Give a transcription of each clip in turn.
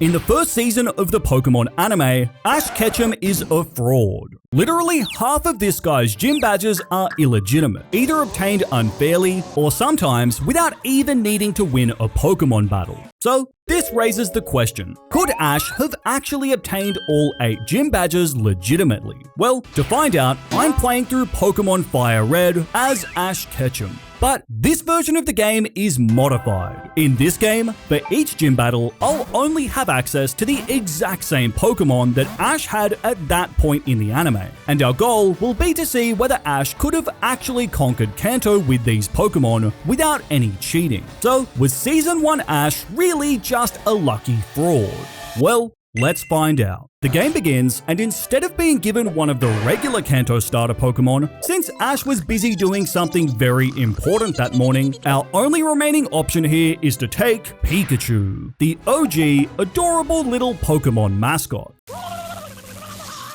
In the first season of the Pokemon anime, Ash Ketchum is a fraud. Literally half of this guy's gym badges are illegitimate, either obtained unfairly or sometimes without even needing to win a Pokemon battle. So this raises the question, could Ash have actually obtained all 8 gym badges legitimately? Well, to find out, I'm playing through Pokemon Fire Red as Ash Ketchum. But this version of the game is modified. In this game, for each gym battle, I'll only have access to the exact same Pokemon that Ash had at that point in the anime. And our goal will be to see whether Ash could have actually conquered Kanto with these Pokemon without any cheating. So, was Season 1 Ash really just a lucky fraud? Well, let's find out. The game begins, and instead of being given one of the regular Kanto starter Pokemon, since Ash was busy doing something very important that morning, our only remaining option here is to take Pikachu, the OG, adorable little Pokemon mascot.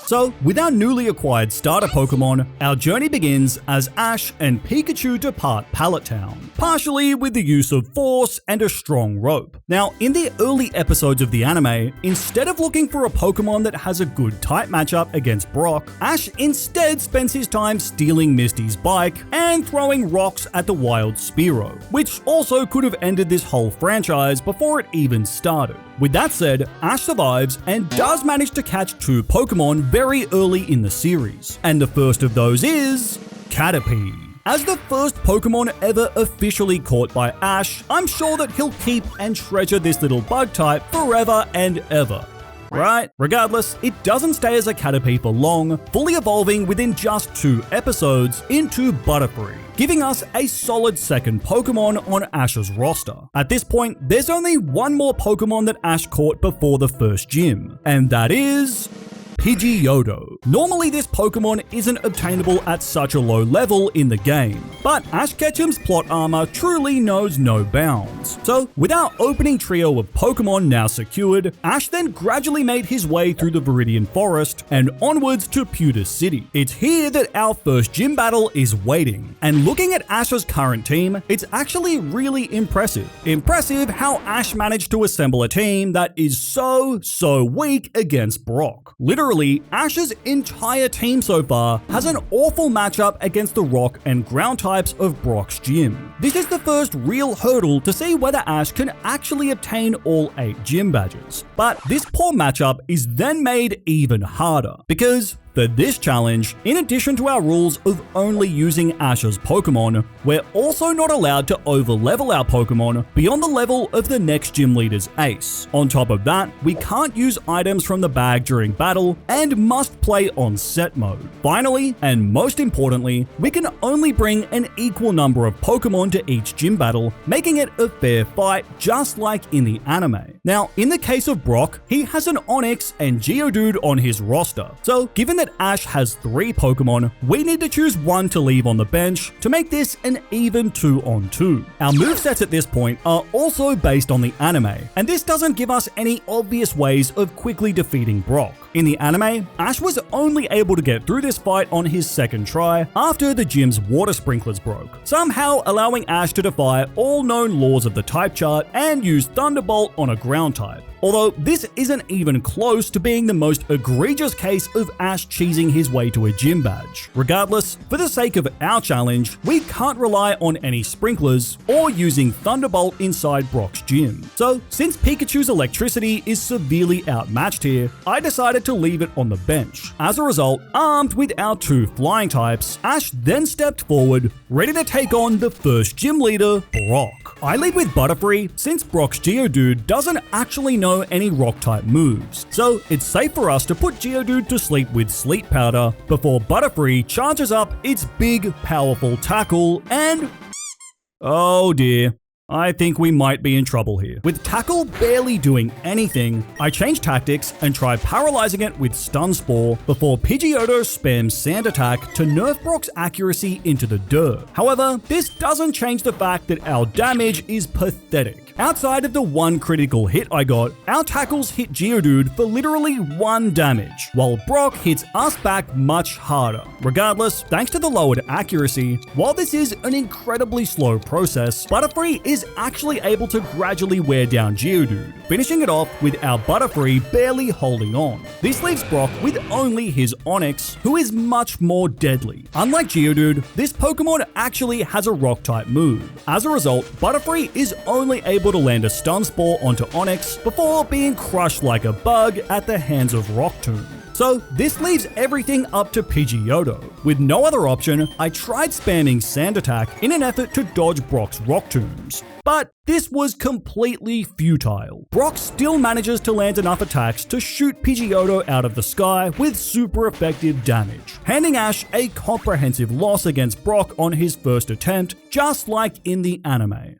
So, with our newly acquired starter Pokemon, our journey begins as Ash and Pikachu depart Pallet Town, partially with the use of force and a strong rope. Now, in the early episodes of the anime, instead of looking for a Pokemon that has a good type matchup against Brock, Ash instead spends his time stealing Misty's bike and throwing rocks at the wild Spearow, which also could have ended this whole franchise before it even started. With that said, Ash survives and does manage to catch 2 Pokemon very early in the series, and the first of those is Caterpie. As the first Pokemon ever officially caught by Ash, I'm sure that he'll keep and treasure this little bug type forever and ever. Right? Regardless, it doesn't stay as a Caterpie for long, fully evolving within just 2 episodes into Butterfree, giving us a solid second Pokemon on Ash's roster. At this point, there's only one more Pokemon that Ash caught before the first gym, and that is Pidgeotto. Normally this Pokemon isn't obtainable at such a low level in the game, but Ash Ketchum's plot armor truly knows no bounds. So with our opening trio of Pokemon now secured, Ash then gradually made his way through the Viridian Forest and onwards to Pewter City. It's here that our first gym battle is waiting, and looking at Ash's current team, it's actually really impressive. Impressive how Ash managed to assemble a team that is so weak against Brock. Literally, Ash's entire team so far has an awful matchup against the rock and ground types of Brock's gym. This is the first real hurdle to see whether Ash can actually obtain all 8 gym badges. But this poor matchup is then made even harder, because for this challenge, in addition to our rules of only using Ash's Pokemon, we're also not allowed to over-level our Pokemon beyond the level of the next gym leader's ace. On top of that, we can't use items from the bag during battle and must play on set mode. Finally, and most importantly, we can only bring an equal number of Pokemon to each gym battle, making it a fair fight just like in the anime. Now, in the case of Brock, he has an Onix and Geodude on his roster, so given that Ash has 3 Pokemon, we need to choose one to leave on the bench to make this an even 2-on-2. Our movesets at this point are also based on the anime, and this doesn't give us any obvious ways of quickly defeating Brock. In the anime, Ash was only able to get through this fight on his second try after the gym's water sprinklers broke, somehow allowing Ash to defy all known laws of the type chart and use Thunderbolt on a ground type. Although this isn't even close to being the most egregious case of Ash cheesing his way to a gym badge. Regardless, for the sake of our challenge, we can't rely on any sprinklers or using Thunderbolt inside Brock's gym. So, since Pikachu's electricity is severely outmatched here, I decided to leave it on the bench. As a result, armed with our 2 flying types, Ash then stepped forward, ready to take on the first gym leader, Brock. I lead with Butterfree since Brock's Geodude doesn't actually know any rock type moves, so it's safe for us to put Geodude to sleep with Sleep Powder before Butterfree charges up its big, powerful tackle and... oh dear. I think we might be in trouble here. With Tackle barely doing anything, I change tactics and try paralyzing it with Stun Spore before Pidgeotto spams Sand Attack to nerf Brock's accuracy into the dirt. However, this doesn't change the fact that our damage is pathetic. Outside of the one critical hit I got, our tackles hit Geodude for literally 1 damage, while Brock hits us back much harder. Regardless, thanks to the lowered accuracy, while this is an incredibly slow process, Butterfree is actually able to gradually wear down Geodude, finishing it off with our Butterfree barely holding on. This leaves Brock with only his Onix, who is much more deadly. Unlike Geodude, this Pokemon actually has a Rock-type move. As a result, Butterfree is only able to land a Stun Spore onto Onix before being crushed like a bug at the hands of Rock Tomb. So this leaves everything up to Pidgeotto. With no other option, I tried spamming Sand Attack in an effort to dodge Brock's Rock Tombs. But this was completely futile. Brock still manages to land enough attacks to shoot Pidgeotto out of the sky with super effective damage, handing Ash a comprehensive loss against Brock on his first attempt, just like in the anime.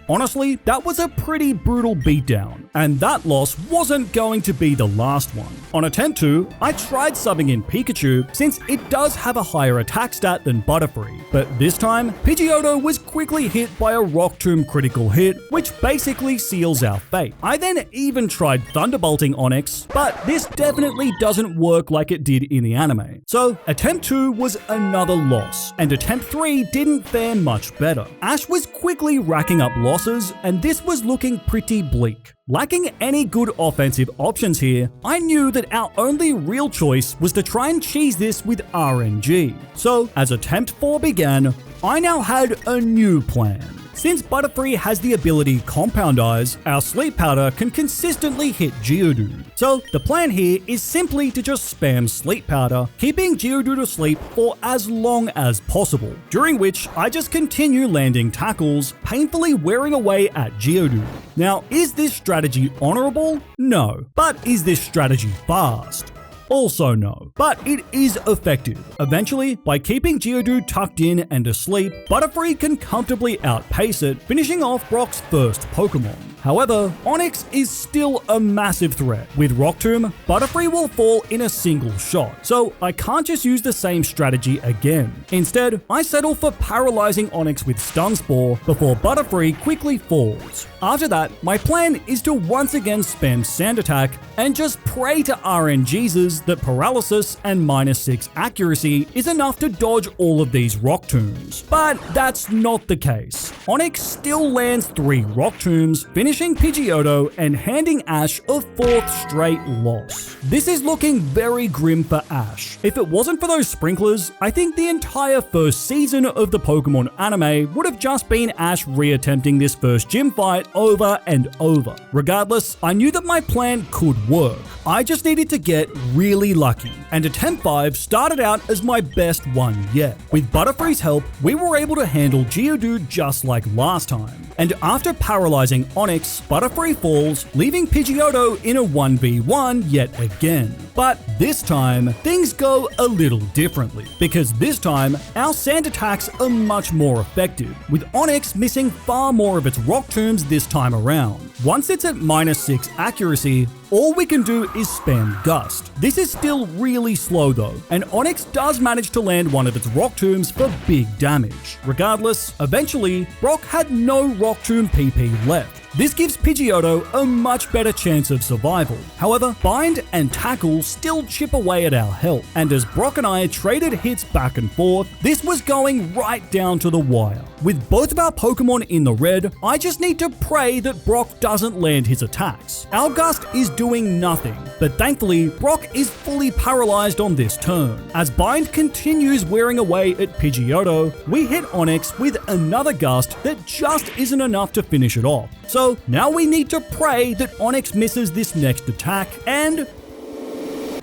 Honestly, that was a pretty brutal beatdown, and that loss wasn't going to be the last one. On attempt 2, I tried subbing in Pikachu since it does have a higher attack stat than Butterfree, but this time, Pidgeotto was quickly hit by a Rock Tomb critical hit, which basically seals our fate. I then even tried Thunderbolting Onix, but this definitely doesn't work like it did in the anime. So, attempt 2 was another loss, and attempt 3 didn't fare much better. Ash was quickly racking up losses, and this was looking pretty bleak. Lacking any good offensive options here, I knew that our only real choice was to try and cheese this with RNG. So, as attempt 4 began, I now had a new plan. Since Butterfree has the ability Compound Eyes, our Sleep Powder can consistently hit Geodude. So the plan here is simply to just spam Sleep Powder, keeping Geodude asleep for as long as possible, during which I just continue landing tackles, painfully wearing away at Geodude. Now, is this strategy honorable? No. But is this strategy fast? Also no, but it is effective. Eventually, by keeping Geodude tucked in and asleep, Butterfree can comfortably outpace it, finishing off Brock's first Pokemon. However, Onix is still a massive threat. With Rock Tomb, Butterfree will fall in a single shot, so I can't just use the same strategy again. Instead, I settle for paralyzing Onix with Stun Spore before Butterfree quickly falls. After that, my plan is to once again spam Sand Attack and just pray to RNGesus that paralysis and -6 accuracy is enough to dodge all of these Rock Tombs. But that's not the case. Onix still lands 3 Rock Tombs, finishing Pidgeotto and handing Ash a 4th straight loss. This is looking very grim for Ash. If it wasn't for those sprinklers, I think the entire first season of the Pokemon anime would have just been Ash reattempting this first gym fight over and over. Regardless, I knew that my plan could work. I just needed to get really lucky, and attempt 5 started out as my best one yet. With Butterfree's help, we were able to handle Geodude just like last time. And after paralyzing Onix, Butterfree falls, leaving Pidgeotto in a 1v1 yet again. But this time, things go a little differently, because this time, our Sand Attacks are much more effective, with Onix missing far more of its Rock Tombs this time around. Once it's at -6 accuracy, all we can do is spam Gust. This is still really slow though, and Onix does manage to land one of its Rock Tombs for big damage. Regardless, eventually, Brock had no Rock Tomb PP left. This gives Pidgeotto a much better chance of survival. However, Bind and Tackle still chip away at our health, and as Brock and I traded hits back and forth, this was going right down to the wire. With both of our Pokemon in the red, I just need to pray that Brock doesn't land his attacks. Our Gust is doing nothing, but thankfully, Brock is fully paralyzed on this turn. As Bind continues wearing away at Pidgeotto, we hit Onix with another Gust that just isn't enough to finish it off. So now we need to pray that Onix misses this next attack, and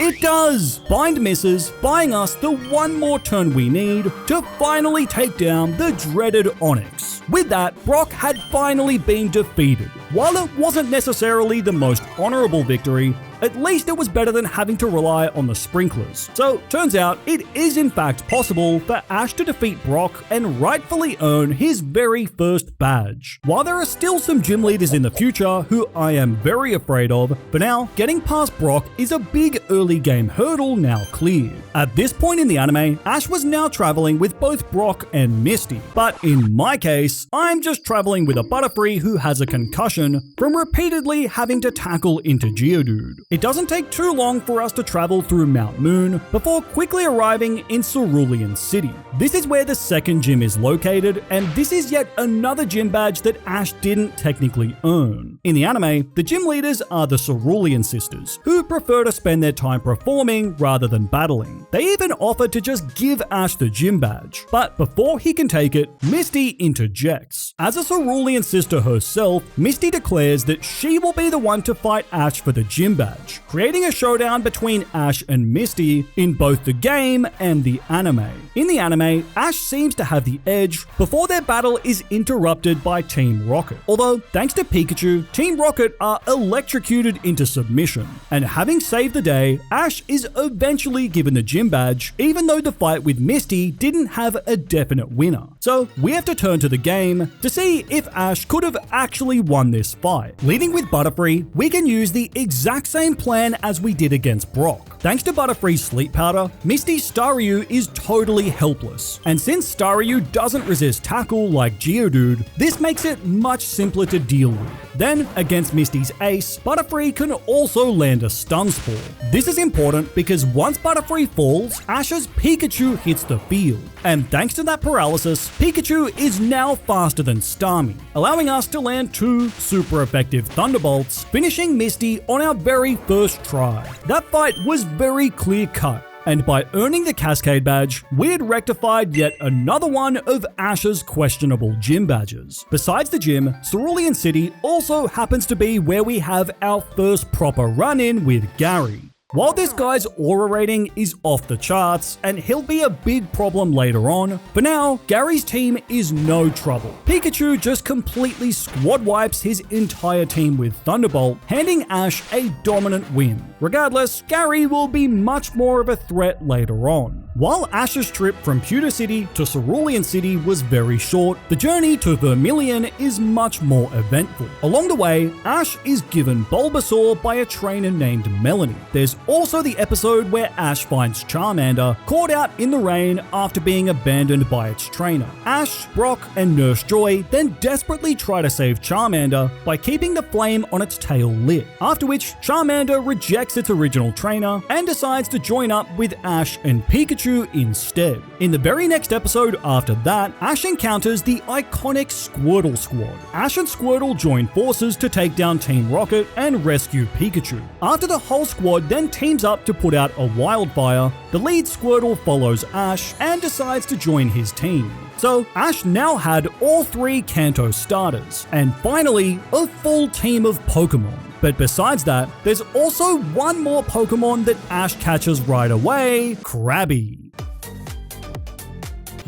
it does! Bind misses, buying us the one more turn we need to finally take down the dreaded Onix. With that, Brock had finally been defeated. While it wasn't necessarily the most honorable victory, at least it was better than having to rely on the sprinklers. So, turns out it is in fact possible for Ash to defeat Brock and rightfully earn his very first badge. While there are still some gym leaders in the future who I am very afraid of, for now, getting past Brock is a big early game hurdle now cleared. At this point in the anime, Ash was now traveling with both Brock and Misty, but in my case, I'm just traveling with a Butterfree who has a concussion from repeatedly having to tackle into Geodude. It doesn't take too long for us to travel through Mount Moon before quickly arriving in Cerulean City. This is where the second gym is located, and this is yet another gym badge that Ash didn't technically earn. In the anime, the gym leaders are the Cerulean sisters, who prefer to spend their time performing rather than battling. They even offer to just give Ash the gym badge, but before he can take it, Misty interjects. As a Cerulean sister herself, Misty declares that she will be the one to fight Ash for the gym badge, creating a showdown between Ash and Misty in both the game and the anime. In the anime, Ash seems to have the edge before their battle is interrupted by Team Rocket. Although, thanks to Pikachu, Team Rocket are electrocuted into submission, and having saved the day, Ash is eventually given the gym badge, even though the fight with Misty didn't have a definite winner. So we have to turn to the game to see if Ash could have actually won this fight. Leading with Butterfree, we can use the exact same plan as we did against Brock. Thanks to Butterfree's sleep powder, Misty's Staryu is totally helpless, and since Staryu doesn't resist tackle like Geodude, this makes it much simpler to deal with. Then, against Misty's ace, Butterfree can also land a Stun Spore. This is important because once Butterfree falls, Ash's Pikachu hits the field, and thanks to that paralysis, Pikachu is now faster than Starmie, allowing us to land 2 super effective Thunderbolts, finishing Misty on our very first try. That fight was very clear cut, and by earning the Cascade badge, we had rectified yet another one of Ash's questionable gym badges. Besides the gym, Cerulean City also happens to be where we have our first proper run-in with Gary. While this guy's aura rating is off the charts, and he'll be a big problem later on, for now, Gary's team is no trouble. Pikachu just completely squad wipes his entire team with Thunderbolt, handing Ash a dominant win. Regardless, Gary will be much more of a threat later on. While Ash's trip from Pewter City to Cerulean City was very short, the journey to Vermilion is much more eventful. Along the way, Ash is given Bulbasaur by a trainer named Melanie. There's also the episode where Ash finds Charmander caught out in the rain after being abandoned by its trainer. Ash, Brock, and Nurse Joy then desperately try to save Charmander by keeping the flame on its tail lit, after which Charmander rejects its original trainer and decides to join up with Ash and Pikachu instead. In the very next episode after that, Ash encounters the iconic Squirtle Squad. Ash and Squirtle join forces to take down Team Rocket and rescue Pikachu. After the whole squad then teams up to put out a wildfire, the lead Squirtle follows Ash and decides to join his team. So Ash now had all 3 Kanto starters, and finally, a full team of Pokémon. But besides that, there's also one more Pokémon that Ash catches right away: Krabby.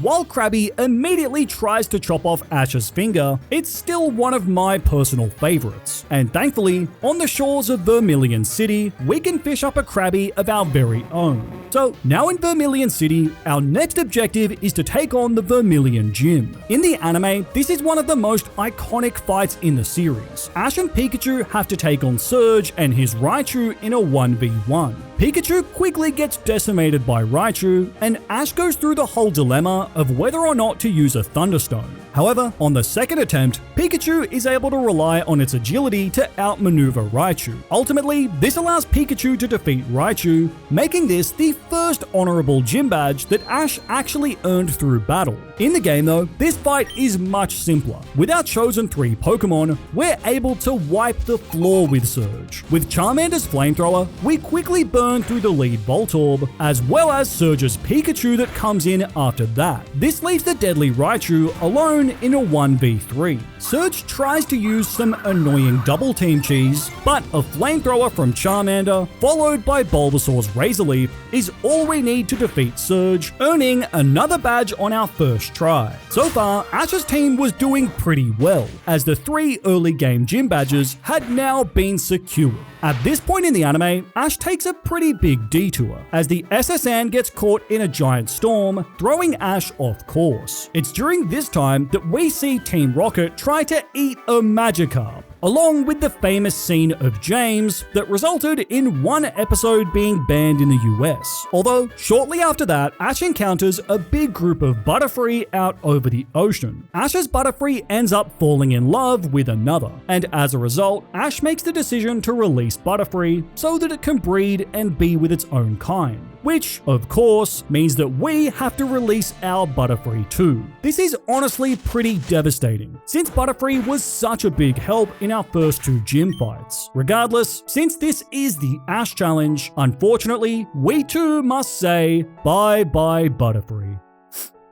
While Krabby immediately tries to chop off Ash's finger, it's still one of my personal favorites. And thankfully, on the shores of Vermilion City, we can fish up a Krabby of our very own. So now in Vermilion City, our next objective is to take on the Vermilion Gym. In the anime, this is one of the most iconic fights in the series. Ash and Pikachu have to take on Surge and his Raichu in a 1v1. Pikachu quickly gets decimated by Raichu, and Ash goes through the whole dilemma of whether or not to use a Thunderstone. However, on the second attempt, Pikachu is able to rely on its agility to outmaneuver Raichu. Ultimately, this allows Pikachu to defeat Raichu, making this the first honorable gym badge that Ash actually earned through battle. In the game though, this fight is much simpler. With our chosen 3 Pokemon, we're able to wipe the floor with Surge. With Charmander's Flamethrower, we quickly burn through the lead Voltorb, as well as Surge's Pikachu that comes in after that. This leaves the deadly Raichu alone in a 1v3. Surge tries to use some annoying double team cheese, but a Flamethrower from Charmander, followed by Bulbasaur's Razor Leaf, is all we need to defeat Surge, earning another badge on our first try. So far, Ash's team was doing pretty well, as the 3 early game gym badges had now been secured. At this point in the anime, Ash takes a pretty big detour, as the SSN gets caught in a giant storm, throwing Ash off course. It's during this time that we see Team Rocket try to eat a Magikarp, along with the famous scene of James that resulted in one episode being banned in the US. Although, shortly after that, Ash encounters a big group of Butterfree out over the ocean. Ash's Butterfree ends up falling in love with another, and as a result, Ash makes the decision to release Butterfree so that it can breed and be with its own kind. Which, of course, means that we have to release our Butterfree too. This is honestly pretty devastating, since Butterfree was such a big help in our first 2 gym fights. Regardless, since this is the Ash challenge, unfortunately, we too must say bye-bye Butterfree.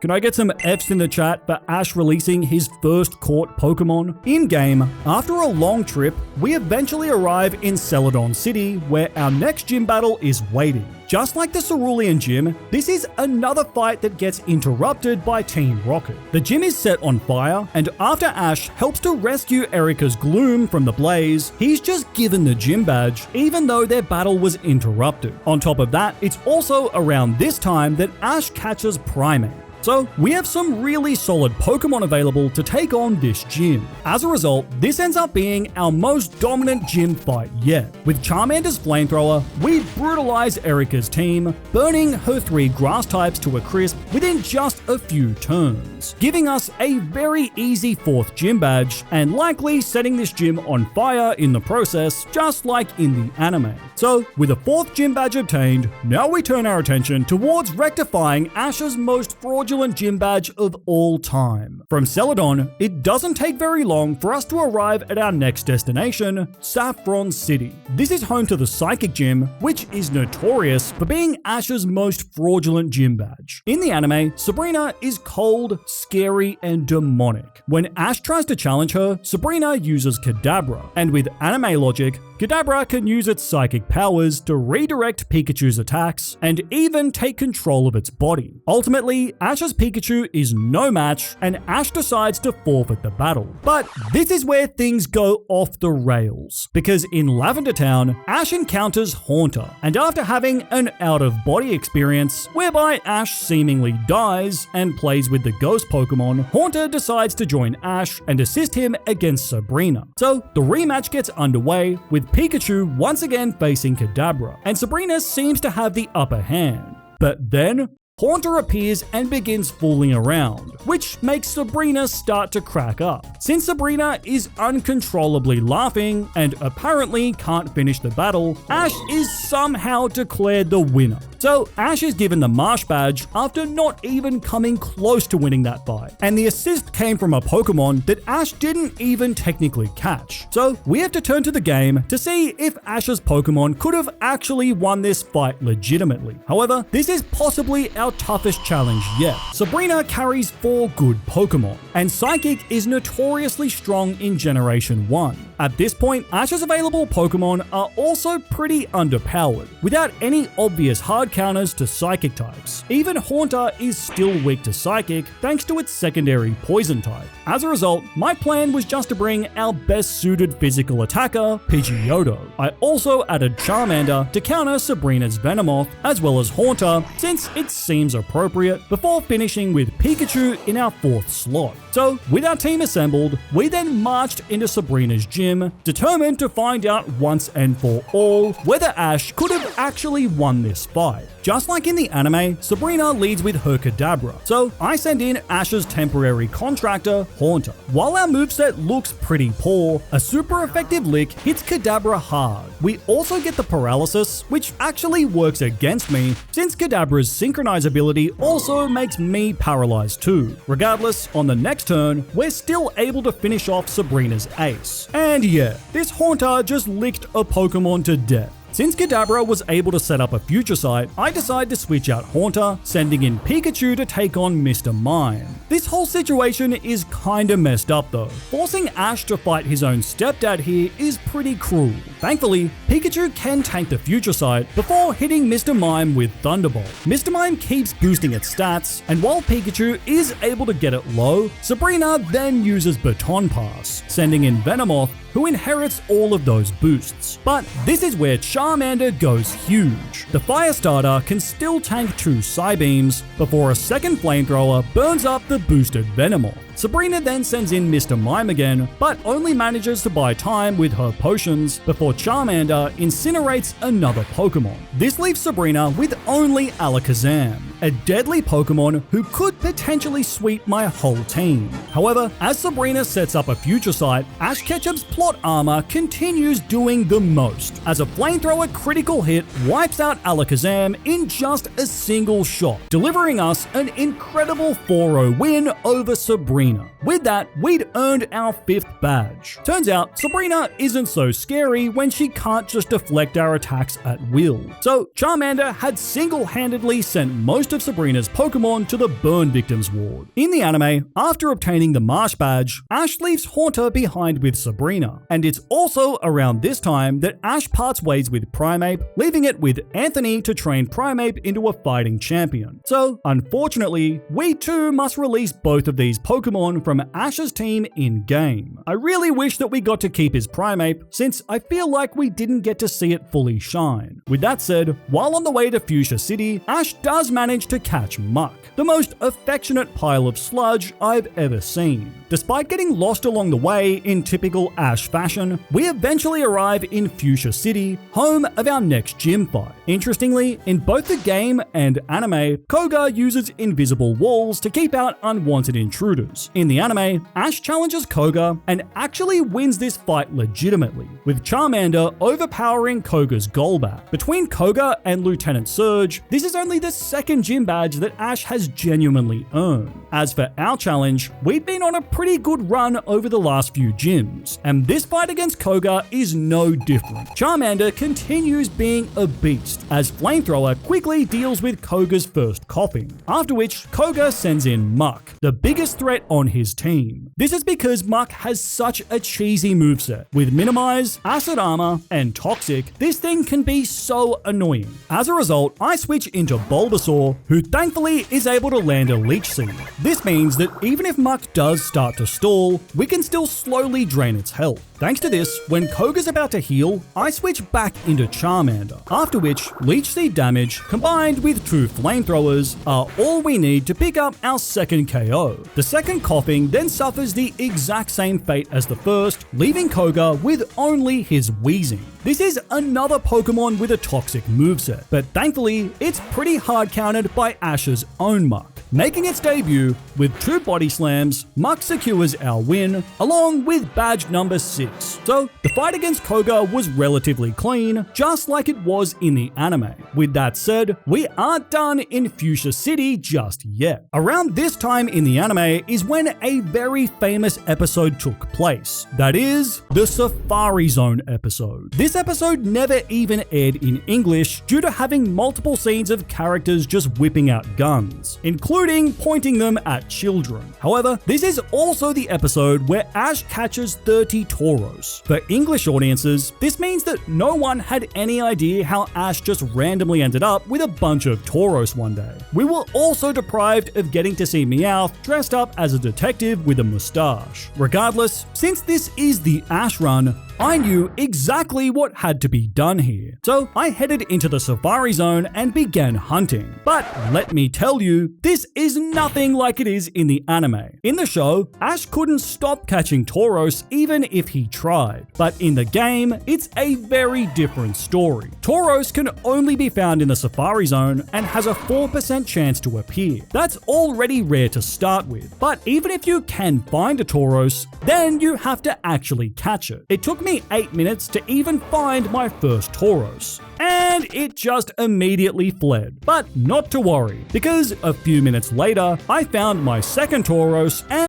Can I get some Fs in the chat for Ash releasing his first caught Pokemon? In-game, after a long trip, we eventually arrive in Celadon City, where our next gym battle is waiting. Just like the Cerulean gym, this is another fight that gets interrupted by Team Rocket. The gym is set on fire, and after Ash helps to rescue Erika's Gloom from the blaze, he's just given the gym badge, even though their battle was interrupted. On top of that, it's also around this time that Ash catches Primeape. So we have some really solid Pokemon available to take on this gym. As a result, this ends up being our most dominant gym fight yet. With Charmander's flamethrower, we brutalize Erika's team, burning her 3 grass types to a crisp within just a few turns, giving us a very easy 4th gym badge and likely setting this gym on fire in the process, just like in the anime. So with a 4th gym badge obtained, now we turn our attention towards rectifying Ash's most fraudulent gym badge of all time. From Celadon, it doesn't take very long for us to arrive at our next destination, Saffron City. This is home to the Psychic Gym, which is notorious for being Ash's most fraudulent gym badge. In the anime, Sabrina is cold, scary, and demonic. When Ash tries to challenge her, Sabrina uses Kadabra, and with anime logic, Kadabra can use its psychic powers to redirect Pikachu's attacks and even take control of its body. Ultimately, Ash's Pikachu is no match, and Ash decides to forfeit the battle. But this is where things go off the rails, because in Lavender Town, Ash encounters Haunter, and after having an out-of-body experience whereby Ash seemingly dies and plays with the ghost Pokemon, Haunter decides to join Ash and assist him against Sabrina. So the rematch gets underway, with Pikachu once again facing Kadabra, and Sabrina seems to have the upper hand. But then, Haunter appears and begins fooling around, which makes Sabrina start to crack up. Since Sabrina is uncontrollably laughing and apparently can't finish the battle, Ash is somehow declared the winner. So Ash is given the Marsh badge after not even coming close to winning that fight. And the assist came from a Pokemon that Ash didn't even technically catch. So we have to turn to the game to see if Ash's Pokemon could have actually won this fight legitimately. However, this is possibly our toughest challenge yet. Sabrina carries 4 good Pokemon, and Psychic is notoriously strong in Generation 1. At this point, Ash's available Pokemon are also pretty underpowered, without any obvious hard counters to Psychic types. Even Haunter is still weak to Psychic thanks to its secondary Poison type. As a result, my plan was just to bring our best suited physical attacker, Pidgeotto. I also added Charmander to counter Sabrina's Venomoth, as well as Haunter, since it seems appropriate, before finishing with Pikachu in our 4th slot. So, with our team assembled, we then marched into Sabrina's gym, determined to find out once and for all whether Ash could have actually won this fight. Just like in the anime, Sabrina leads with her Kadabra, so I send in Ash's temporary contractor, Haunter. While our moveset looks pretty poor, a super effective lick hits Kadabra hard. We also get the paralysis, which actually works against me, since Kadabra's synchronize ability also makes me paralyzed too. Regardless, on the next turn, we're still able to finish off Sabrina's ace. And yeah, this Haunter just licked a Pokemon to death. Since Kadabra was able to set up a future sight, I decided to switch out Haunter, sending in Pikachu to take on Mr. Mime. This whole situation is kinda messed up though. Forcing Ash to fight his own stepdad here is pretty cruel. Thankfully, Pikachu can tank the future sight before hitting Mr. Mime with Thunderbolt. Mr. Mime keeps boosting its stats, and while Pikachu is able to get it low, Sabrina then uses Baton Pass, sending in Venomoth, who inherits all of those boosts. But this is where Charmander goes huge. The Firestarter can still tank 2 Psybeams before a second flamethrower burns up the boosted Venomoth. Sabrina then sends in Mr. Mime again, but only manages to buy time with her potions before Charmander incinerates another Pokémon. This leaves Sabrina with only Alakazam, a deadly Pokémon who could potentially sweep my whole team. However, as Sabrina sets up a future sight, Ash Ketchum's plot armor continues doing the most, as a flamethrower critical hit wipes out Alakazam in just a single shot, delivering us an incredible 4-0 win over Sabrina. With that, we'd earned our 5th badge. Turns out, Sabrina isn't so scary when she can't just deflect our attacks at will. So, Charmander had single-handedly sent most of Sabrina's Pokémon to the Burn Victims ward. In the anime, after obtaining the Marsh badge, Ash leaves Haunter behind with Sabrina. And it's also around this time that Ash parts ways with Primeape, leaving it with Anthony to train Primeape into a fighting champion. So, unfortunately, we too must release both of these Pokémon from Ash's team in-game. I really wish that we got to keep his Primeape, since I feel like we didn't get to see it fully shine. With that said, while on the way to Fuchsia City, Ash does manage to catch Muck, the most affectionate pile of sludge I've ever seen. Despite getting lost along the way in typical Ash fashion, we eventually arrive in Fuchsia City, home of our next gym fight. Interestingly, in both the game and anime, Koga uses invisible walls to keep out unwanted intruders. In the anime, Ash challenges Koga and actually wins this fight legitimately, with Charmander overpowering Koga's Golbat. Between Koga and Lieutenant Surge, this is only the 2nd gym badge that Ash has genuinely earned. As for our challenge, we'd been on a pretty good run over the last few gyms, and this fight against Koga is no different. Charmander continues being a beast, as Flamethrower quickly deals with Koga's first coughing, after which Koga sends in Muck, the biggest threat on his team. This is because Muck has such a cheesy moveset. With Minimize, Acid Armor, and Toxic, this thing can be so annoying. As a result, I switch into Bulbasaur, who thankfully is able to land a Leech Seed. This means that even if Muck does start to stall, we can still slowly drain its health. Thanks to this, when Koga's about to heal, I switch back into Charmander, after which Leech Seed damage combined with 2 Flamethrowers are all we need to pick up our 2nd KO. The 2nd coughing then suffers the exact same fate as the first, leaving Koga with only his Wheezing. This is another Pokemon with a toxic moveset, but thankfully, it's pretty hard countered by Ash's own Muck. Making its debut with 2 body slams, Muck secures our win, along with badge number 6. So, the fight against Koga was relatively clean, just like it was in the anime. With that said, we aren't done in Fuchsia City just yet. Around this time in the anime is when a very famous episode took place. That is, the Safari Zone episode. This episode never even aired in English due to having multiple scenes of characters just whipping out guns, including pointing them at children. However, this is also the episode where Ash catches 30 Tauros. For English audiences, this means that no one had any idea how Ash just randomly ended up with a bunch of Tauros one day. We were also deprived of getting to see Meowth dressed up as a detective with a mustache. Regardless, since this is the Ash run, I knew exactly what had to be done here. So I headed into the Safari Zone and began hunting. But let me tell you, this is nothing like it is in the anime. In the show, Ash couldn't stop catching Tauros even if he tried. But in the game, it's a very different story. Tauros can only be found in the Safari Zone and has a 4% chance to appear. That's already rare to start with. But even if you can find a Tauros, then you have to actually catch it. It took me 8 minutes to even find my first Tauros, and it just immediately fled. But not to worry, because a few minutes later, I found my 2nd Tauros and...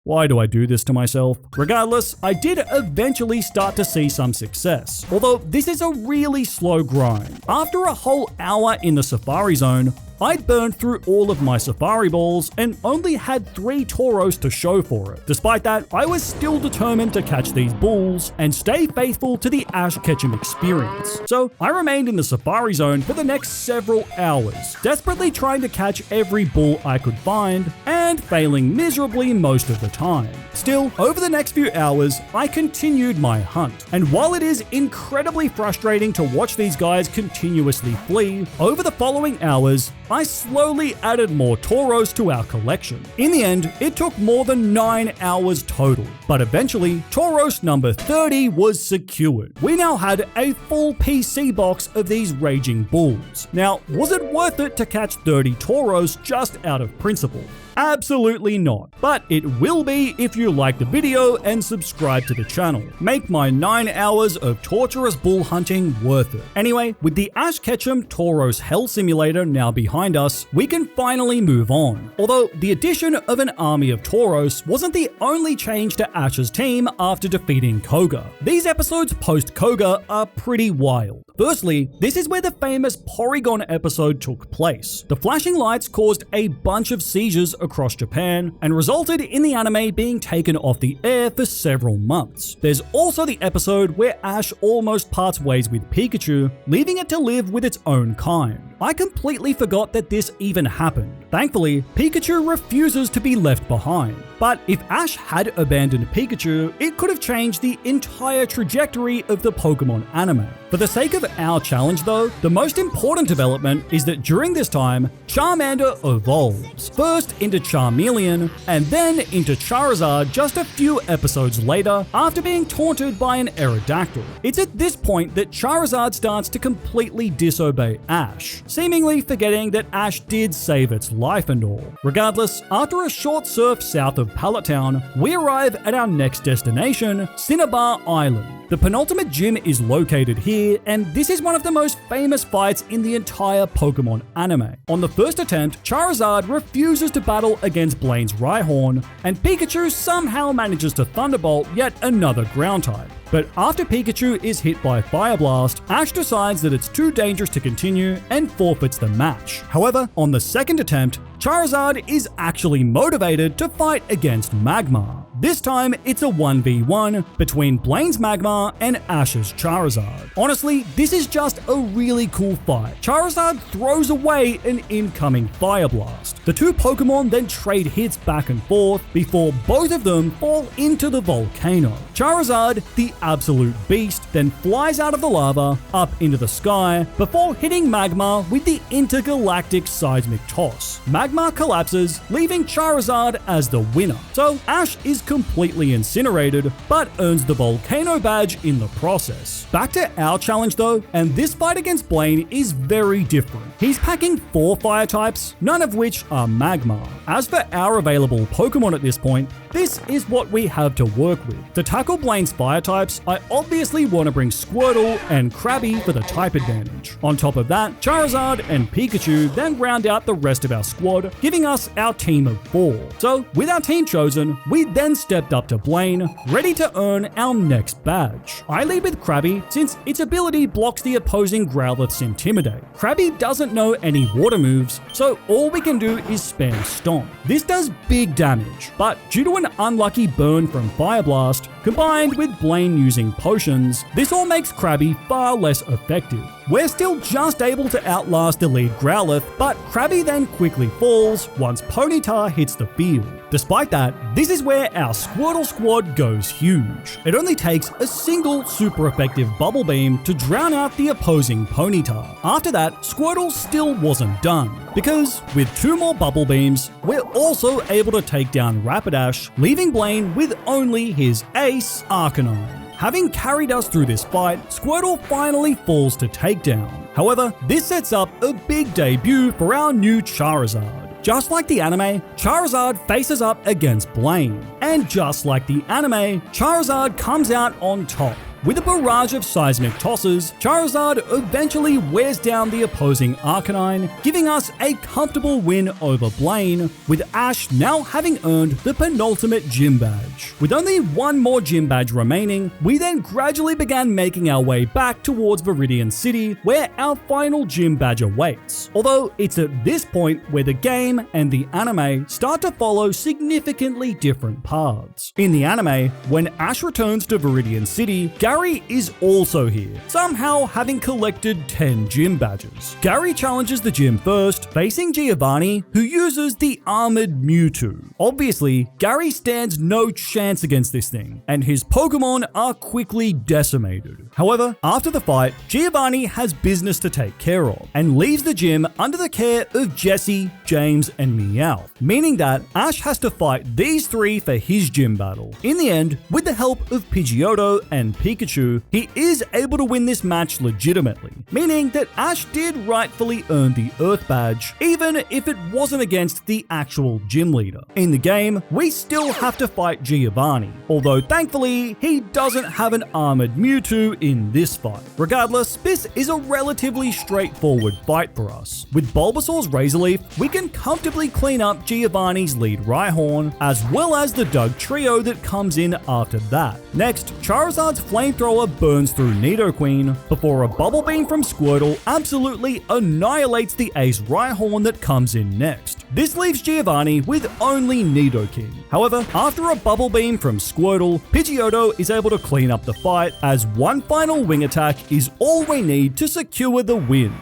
Why do I do this to myself? Regardless, I did eventually start to see some success, although this is a really slow grind. After a whole hour in the Safari Zone, I'd burned through all of my Safari balls and only had 3 Tauros to show for it. Despite that, I was still determined to catch these bulls and stay faithful to the Ash Ketchum experience. So I remained in the Safari Zone for the next several hours, desperately trying to catch every bull I could find, and failing miserably most of the time. Still, over the next few hours, I continued my hunt, and while it is incredibly frustrating to watch these guys continuously flee, over the following hours, I slowly added more Tauros to our collection. In the end, it took more than 9 hours total, but eventually, Tauros number 30 was secured. We now had a full PC box of these raging bulls. Now, was it worth it to catch 30 Tauros just out of principle? Absolutely not, but it will be if you like the video and subscribe to the channel. Make my 9 hours of torturous bull hunting worth it. Anyway, with the Ash Ketchum Tauros Hell Simulator now behind us, we can finally move on. Although the addition of an army of Tauros wasn't the only change to Ash's team after defeating Koga. These episodes post-Koga are pretty wild. Firstly, this is where the famous Porygon episode took place. The flashing lights caused a bunch of seizures across Japan and resulted in the anime being taken off the air for several months. There's also the episode where Ash almost parts ways with Pikachu, leaving it to live with its own kind. I completely forgot that this even happened. Thankfully, Pikachu refuses to be left behind. But if Ash had abandoned Pikachu, it could have changed the entire trajectory of the Pokémon anime. For the sake of our challenge though, the most important development is that during this time, Charmander evolves, first into Charmeleon, and then into Charizard just a few episodes later after being taunted by an Aerodactyl. It's at this point that Charizard starts to completely disobey Ash, seemingly forgetting that Ash did save its life and all. Regardless, after a short surf south of Pallet Town, we arrive at our next destination, Cinnabar Island. The penultimate gym is located here, and this is one of the most famous fights in the entire Pokémon anime. On the first attempt, Charizard refuses to battle against Blaine's Rhyhorn, and Pikachu somehow manages to Thunderbolt yet another ground type. But after Pikachu is hit by Fire Blast, Ash decides that it's too dangerous to continue and forfeits the match. However, on the second attempt, Charizard is actually motivated to fight against Magmar. This time, it's a 1v1 between Blaine's Magmar and Ash's Charizard. Honestly, this is just a really cool fight. Charizard throws away an incoming Fire Blast. The two Pokemon then trade hits back and forth before both of them fall into the volcano. Charizard, the absolute beast, then flies out of the lava up into the sky before hitting Magmar with the intergalactic seismic toss. Magmar collapses, leaving Charizard as the winner. So Ash is completely incinerated, but earns the volcano badge in the process. Back to our challenge though, and this fight against Blaine is very different. He's packing 4 fire types, none of which are Magmar. As for our available Pokemon at this point, this is what we have to work with. To tackle Blaine's fire types, I obviously want to bring Squirtle and Krabby for the type advantage. On top of that, Charizard and Pikachu then round out the rest of our squad, giving us our team of 4. So, with our team chosen, we then stepped up to Blaine, ready to earn our next badge. I lead with Krabby since its ability blocks the opposing Growlithe's Intimidate. Krabby doesn't know any water moves, so all we can do is spam Stomp. This does big damage, but due to an unlucky burn from Fire Blast, combined with Blaine using potions, this all makes Krabby far less effective. We're still just able to outlast the lead Growlithe, but Krabby then quickly falls once Ponyta hits the field. Despite that, this is where our Squirtle squad goes huge. It only takes a single super effective Bubble Beam to drown out the opposing Ponyta. After that, Squirtle still wasn't done, because with 2 more Bubble Beams, we're also able to take down Rapidash, leaving Blaine with only his ace, Arcanine. Having carried us through this fight, Squirtle finally falls to takedown. However, this sets up a big debut for our new Charizard. Just like the anime, Charizard faces up against Blaine. And just like the anime, Charizard comes out on top. with a barrage of seismic tosses, Charizard eventually wears down the opposing Arcanine, giving us a comfortable win over Blaine, with Ash now having earned the penultimate gym badge. With only one more gym badge remaining, we then gradually began making our way back towards Viridian City, where our final gym badge awaits. Although it's at this point where the game and the anime start to follow significantly different paths. In the anime, when Ash returns to Viridian City, Gary is also here, somehow having collected 10 gym badges. Gary challenges the gym first, facing Giovanni, who uses the armored Mewtwo. Obviously, Gary stands no chance against this thing, and his Pokémon are quickly decimated. However, after the fight, Giovanni has business to take care of, and leaves the gym under the care of Jesse, James, and Meowth, meaning that Ash has to fight these three for his gym battle. In the end, with the help of Pidgeotto and Pikachu, he is able to win this match legitimately, meaning that Ash did rightfully earn the Earth Badge, even if it wasn't against the actual gym leader. In the game, we still have to fight Giovanni, although thankfully, he doesn't have an armored Mewtwo in this fight. Regardless, this is a relatively straightforward fight for us. With Bulbasaur's Razor Leaf, we can comfortably clean up Giovanni's lead Rhyhorn, as well as the Doug trio that comes in after that. Next, Charizard's Flamethrower burns through Nidoqueen, before a Bubble Beam from Squirtle absolutely annihilates the Ace Rhyhorn that comes in next. This leaves Giovanni with only Nidoking. However, after a Bubble Beam from Squirtle, Pidgeotto is able to clean up the fight, as one final wing attack is all we need to secure the win.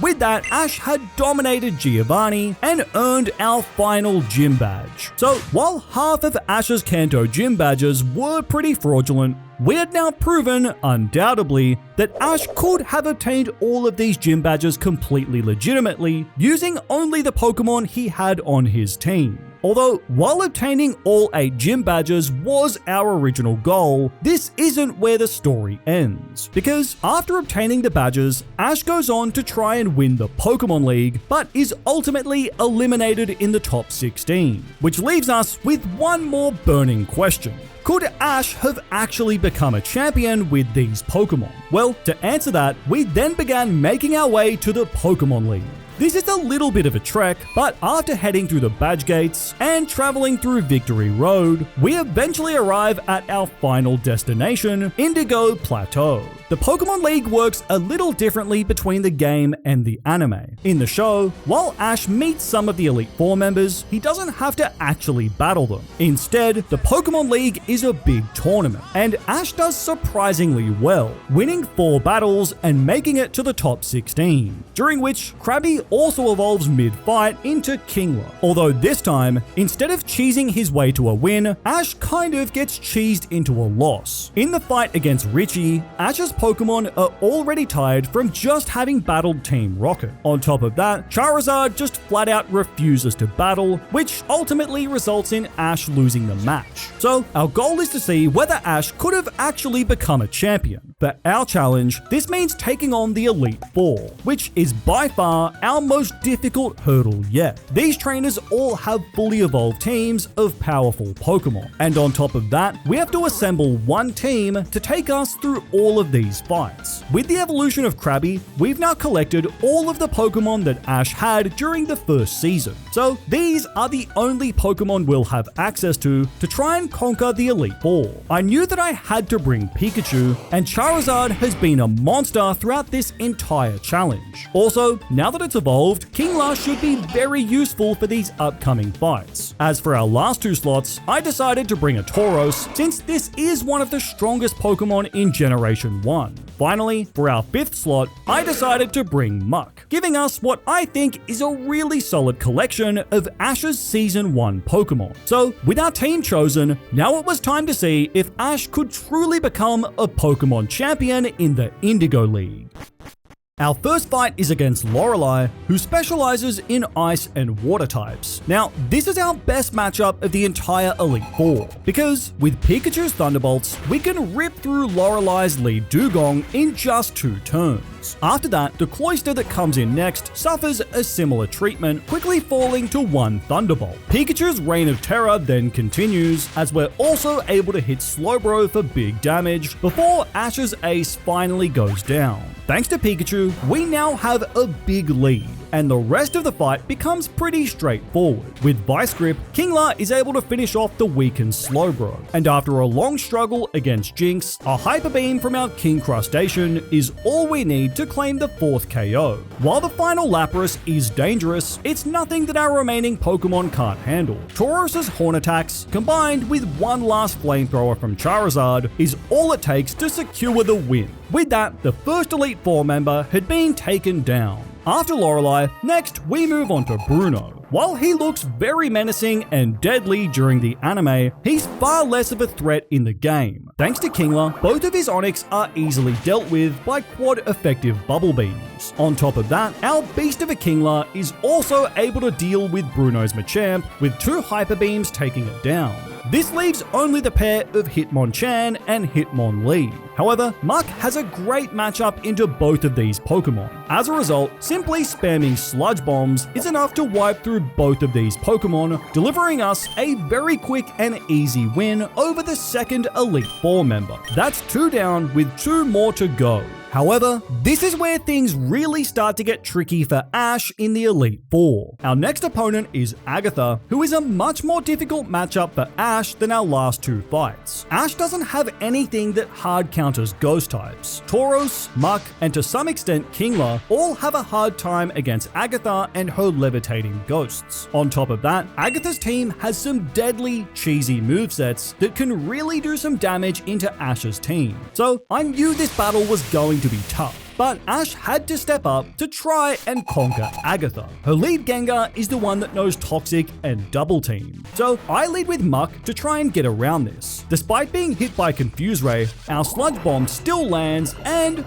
With that, Ash had dominated Giovanni and earned our final gym badge. So while half of Ash's Kanto gym badges were pretty fraudulent, we had now proven, undoubtedly, that Ash could have obtained all of these gym badges completely legitimately, using only the Pokemon he had on his team. Although, while obtaining all 8 gym badges was our original goal, this isn't where the story ends. Because after obtaining the badges, Ash goes on to try and win the Pokémon League, but is ultimately eliminated in the top 16. Which leaves us with one more burning question. Could Ash have actually become a champion with these Pokemon? Well, to answer that, we then began making our way to the Pokemon League. This is a little bit of a trek, but after heading through the badge gates and traveling through Victory Road, we eventually arrive at our final destination, Indigo Plateau. The Pokemon League works a little differently between the game and the anime. In the show, while Ash meets some of the Elite Four members, he doesn't have to actually battle them. Instead, the Pokemon League is a big tournament, and Ash does surprisingly well, winning 4 battles and making it to the top 16, during which Krabby also evolves mid-fight into Kingler. Although this time, instead of cheesing his way to a win, Ash kind of gets cheesed into a loss. In the fight against Richie, Ash's Pokemon are already tired from just having battled Team Rocket. On top of that, Charizard just flat out refuses to battle, which ultimately results in Ash losing the match. So our goal is to see whether Ash could have actually become a champion. For our challenge, this means taking on the Elite Four, which is by far our most difficult hurdle yet. These trainers all have fully evolved teams of powerful Pokemon, and on top of that, we have to assemble one team to take us through all of these fights. With the evolution of Krabby, we've now collected all of the Pokemon that Ash had during the first season, so these are the only Pokemon we'll have access to try and conquer the Elite Four. I knew that I had to bring Pikachu, and Charizard has been a monster throughout this entire challenge. Also, now that it's evolved, Kingler should be very useful for these upcoming fights. As for our last 2 slots, I decided to bring a Tauros, since this is one of the strongest Pokemon in Generation 1. Finally, for our 5th slot, I decided to bring Muck, giving us what I think is a really solid collection of Ash's Season 1 Pokemon. So, with our team chosen, now it was time to see if Ash could truly become a Pokemon champion in the Indigo League. Our first fight is against Lorelei, who specializes in ice and water types. Now, this is our best matchup of the entire Elite Four, because with Pikachu's Thunderbolts, we can rip through Lorelei's lead Dugong in just 2 turns. moves. After that, the Cloyster that comes in next suffers a similar treatment, quickly falling to one Thunderbolt. Pikachu's reign of terror then continues, as we're also able to hit Slowbro for big damage before Ash's ace finally goes down. Thanks to Pikachu, we now have a big lead, and the rest of the fight becomes pretty straightforward. With Vice Grip, Kingler is able to finish off the weakened Slowbro, and after a long struggle against Jinx, a Hyper Beam from our King Crustacean is all we need to claim the 4th KO. While the final Lapras is dangerous, it's nothing that our remaining Pokemon can't handle. Tauros' Horn attacks, combined with one last Flamethrower from Charizard, is all it takes to secure the win. With that, the first Elite Four member had been taken down. After Lorelei, next we move on to Bruno. While he looks very menacing and deadly during the anime, he's far less of a threat in the game. Thanks to Kingler, both of his Onix are easily dealt with by quad-effective Bubble Beams. On top of that, our beast of a Kingler is also able to deal with Bruno's Machamp, with 2 Hyper Beams taking it down. This leaves only the pair of Hitmonchan and Hitmonlee. However, Muk has a great matchup into both of these Pokemon. As a result, simply spamming Sludge Bombs is enough to wipe through both of these Pokemon, delivering us a very quick and easy win over the second Elite Four member. That's 2 down with 2 more to go. However, this is where things really start to get tricky for Ash in the Elite Four. Our next opponent is Agatha, who is a much more difficult matchup for Ash than our last 2 fights. Ash doesn't have anything that hard counters Ghost types. Tauros, Muk, and to some extent Kingler all have a hard time against Agatha and her levitating ghosts. On top of that, Agatha's team has some deadly, cheesy movesets that can really do some damage into Ash's team. So I knew this battle was going to be tough, but Ash had to step up to try and conquer Agatha. Her lead Gengar is the one that knows Toxic and Double Team, so I lead with Muk to try and get around this. Despite being hit by Confuse Ray, our Sludge Bomb still lands and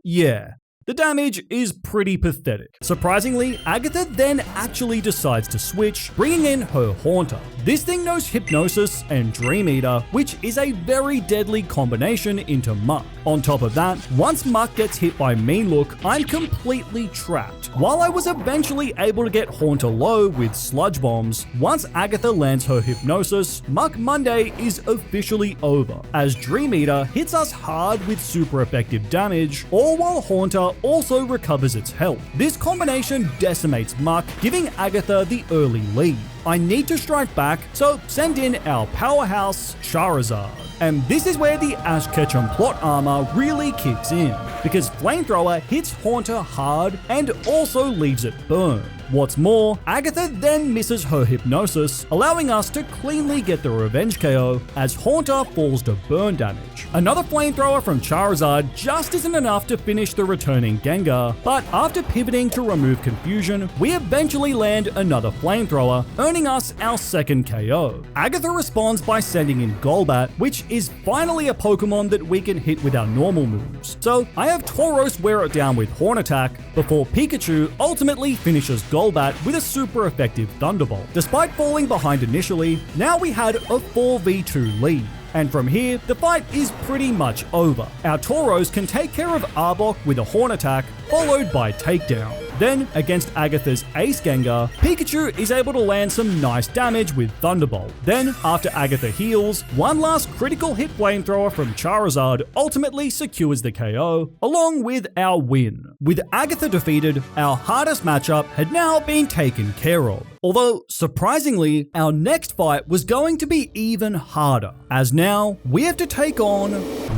yeah, the damage is pretty pathetic. Surprisingly, Agatha then actually decides to switch, bringing in her Haunter. This thing knows Hypnosis and Dream Eater, which is a very deadly combination into Muk. On top of that, once Muk gets hit by Mean Look, I'm completely trapped. While I was eventually able to get Haunter low with Sludge Bombs, once Agatha lands her Hypnosis, Muk Monday is officially over, as Dream Eater hits us hard with super effective damage, all while Haunter also recovers its health. This combination decimates Muk, giving Agatha the early lead. I need to strike back, so send in our powerhouse Charizard. And this is where the Ash Ketchum plot armor really kicks in, because Flamethrower hits Haunter hard and also leaves it burn. What's more, Agatha then misses her Hypnosis, allowing us to cleanly get the revenge KO as Haunter falls to burn damage. Another Flamethrower from Charizard just isn't enough to finish the returning Gengar, but after pivoting to remove confusion, we eventually land another Flamethrower, earning us our second KO. Agatha responds by sending in Golbat, which is finally a Pokemon that we can hit with our normal moves. So I have Tauros wear it down with Horn Attack, before Pikachu ultimately finishes Golbat with a super effective Thunderbolt. Despite falling behind initially, now we had a 4v2 lead. And from here, the fight is pretty much over. Our Tauros can take care of Arbok with a Horn Attack, followed by Takedown. Then, against Agatha's Ace Gengar, Pikachu is able to land some nice damage with Thunderbolt. Then, after Agatha heals, one last critical hit Flamethrower from Charizard ultimately secures the KO, along with our win. With Agatha defeated, our hardest matchup had now been taken care of. Although, surprisingly, our next fight was going to be even harder, as now we have to take on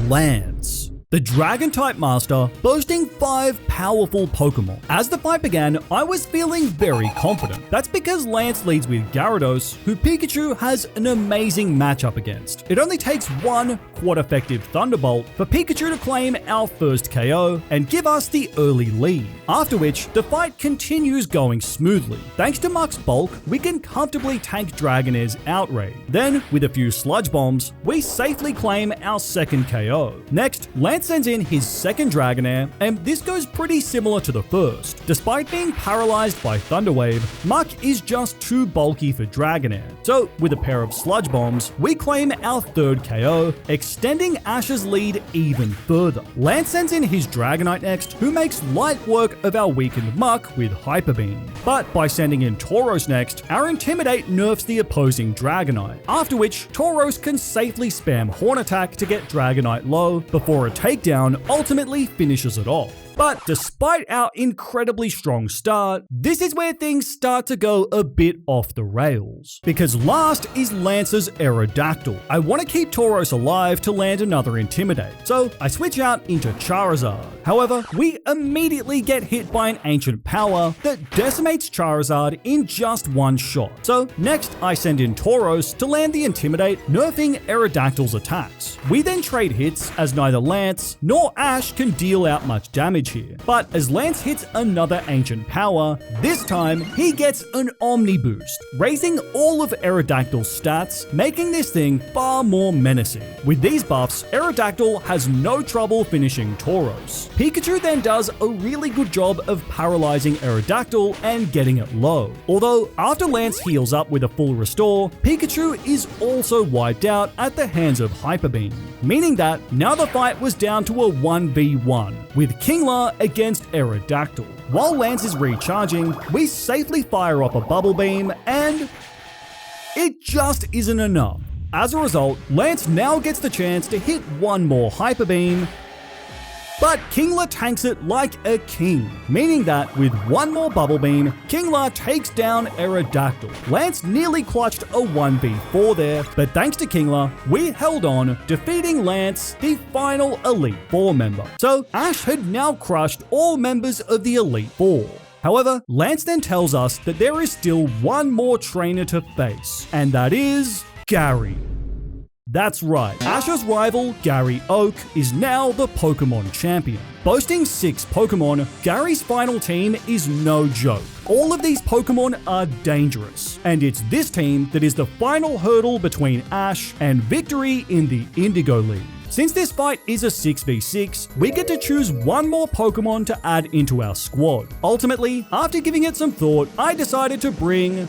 Lance, the Dragon-type master boasting 5 powerful Pokemon. As the fight began, I was feeling very confident. That's because Lance leads with Gyarados, who Pikachu has an amazing matchup against. It only takes one quad-effective Thunderbolt for Pikachu to claim our first KO and give us the early lead, after which the fight continues going smoothly. Thanks to Muk's bulk, we can comfortably tank Dragonair's Outrage. Then, with a few Sludge Bombs, we safely claim our second KO. Next, Lance Lance sends in his second Dragonair, and this goes pretty similar to the first. Despite being paralyzed by Thunder Wave, Muck is just too bulky for Dragonair. So, with a pair of Sludge Bombs, we claim our third KO, extending Ash's lead even further. Lance sends in his Dragonite next, who makes light work of our weakened Muck with Hyper Beam. But by sending in Tauros next, our Intimidate nerfs the opposing Dragonite, after which Tauros can safely spam Horn Attack to get Dragonite low before a takedown ultimately finishes it off. But despite our incredibly strong start, this is where things start to go a bit off the rails. Because last is Lance's Aerodactyl. I want to keep Tauros alive to land another Intimidate, so I switch out into Charizard. However, we immediately get hit by an Ancient Power that decimates Charizard in just one shot. So next, I send in Tauros to land the Intimidate, nerfing Aerodactyl's attacks. We then trade hits as neither Lance nor Ash can deal out much damage here. But as Lance hits another Ancient Power, this time he gets an Omni Boost, raising all of Aerodactyl's stats, making this thing far more menacing. With these buffs, Aerodactyl has no trouble finishing Tauros. Pikachu then does a really good job of paralyzing Aerodactyl and getting it low. Although, after Lance heals up with a full restore, Pikachu is also wiped out at the hands of Hyper Beam, meaning that now the fight was down to a 1v1, with Kingler against Aerodactyl. While Lance is recharging, we safely fire off a Bubble Beam, and it just isn't enough. As a result, Lance now gets the chance to hit one more Hyper Beam, but Kingler tanks it like a king, meaning that with one more Bubble Beam, Kingler takes down Aerodactyl. Lance nearly clutched a 1v4 there, but thanks to Kingler, we held on, defeating Lance, the final Elite Four member. So Ash had now crushed all members of the Elite Four. However, Lance then tells us that there is still one more trainer to face, and that is Gary. That's right, Ash's rival, Gary Oak, is now the Pokémon champion. Boasting 6 Pokémon, Gary's final team is no joke. All of these Pokémon are dangerous, and it's this team that is the final hurdle between Ash and victory in the Indigo League. Since this fight is a 6v6, we get to choose one more Pokémon to add into our squad. Ultimately, after giving it some thought, I decided to bring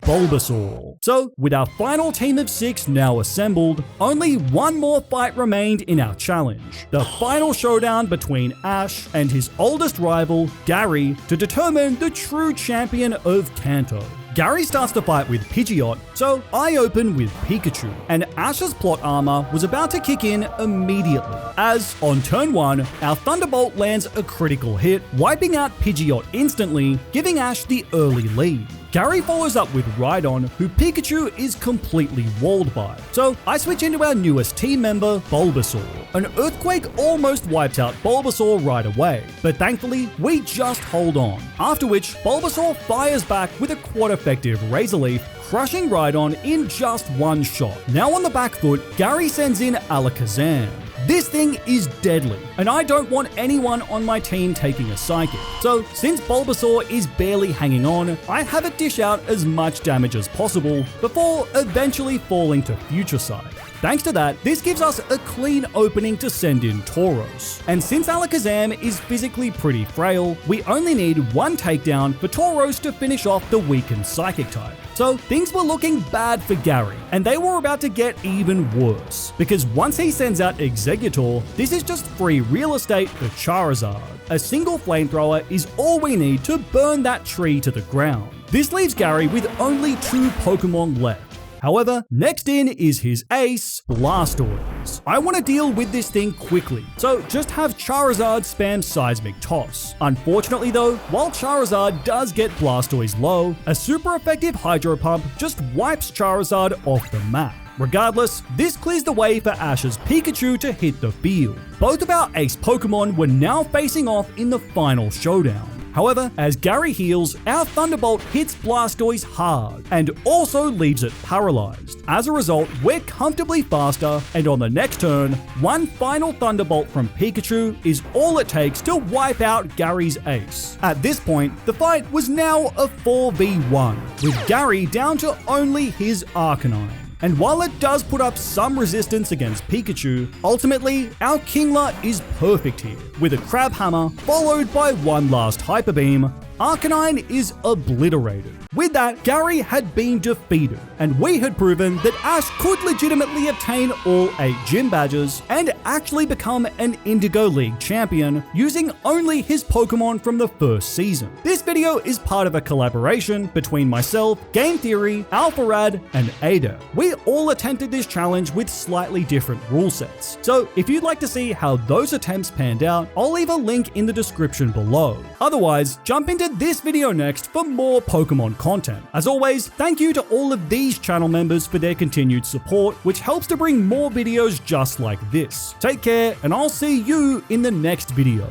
Bulbasaur. So, with our final team of 6 now assembled, only one more fight remained in our challenge. The final showdown between Ash and his oldest rival, Gary, to determine the true champion of Kanto. Gary starts the fight with Pidgeot, so I open with Pikachu, and Ash's plot armor was about to kick in immediately, as on turn 1, our Thunderbolt lands a critical hit, wiping out Pidgeot instantly, giving Ash the early lead. Gary follows up with Rhydon, who Pikachu is completely walled by. So I switch into our newest team member, Bulbasaur. An Earthquake almost wipes out Bulbasaur right away, but thankfully we just hold on. After which, Bulbasaur fires back with a quad-effective Razor Leaf, crushing Rhydon in just one shot. Now on the back foot, Gary sends in Alakazam. This thing is deadly, and I don't want anyone on my team taking a Psychic. So, since Bulbasaur is barely hanging on, I have it dish out as much damage as possible before eventually falling to Future Sight. Thanks to that, this gives us a clean opening to send in Tauros. And since Alakazam is physically pretty frail, we only need one takedown for Tauros to finish off the weakened Psychic type. So things were looking bad for Gary, and they were about to get even worse. Because once he sends out Exeggutor, this is just free real estate for Charizard. A single flamethrower is all we need to burn that tree to the ground. This leaves Gary with only 2 Pokemon left. However, next in is his ace, Blastoise. I want to deal with this thing quickly, so just have Charizard spam Seismic Toss. Unfortunately though, while Charizard does get Blastoise low, a super effective Hydro Pump just wipes Charizard off the map. Regardless, this clears the way for Ash's Pikachu to hit the field. Both of our ace Pokemon were now facing off in the final showdown. However, as Gary heals, our Thunderbolt hits Blastoise hard and also leaves it paralyzed. As a result, we're comfortably faster, and on the next turn, one final Thunderbolt from Pikachu is all it takes to wipe out Gary's ace. At this point, the fight was now a 4v1, with Gary down to only his Arcanine. And while it does put up some resistance against Pikachu, ultimately, our Kingler is perfect here. With a Crab Hammer, followed by one last Hyper Beam, Arcanine is obliterated. With that, Gary had been defeated, and we had proven that Ash could legitimately obtain all 8 gym badges and actually become an Indigo League champion using only his Pokemon from the first season. This video is part of a collaboration between myself, Game Theory, Alpharad, and Ada. We all attempted this challenge with slightly different rule sets, so if you'd like to see how those attempts panned out, I'll leave a link in the description below. Otherwise, jump into this video next for more Pokemon content. As always, thank you to all of these channel members for their continued support, which helps to bring more videos just like this. Take care, and I'll see you in the next video.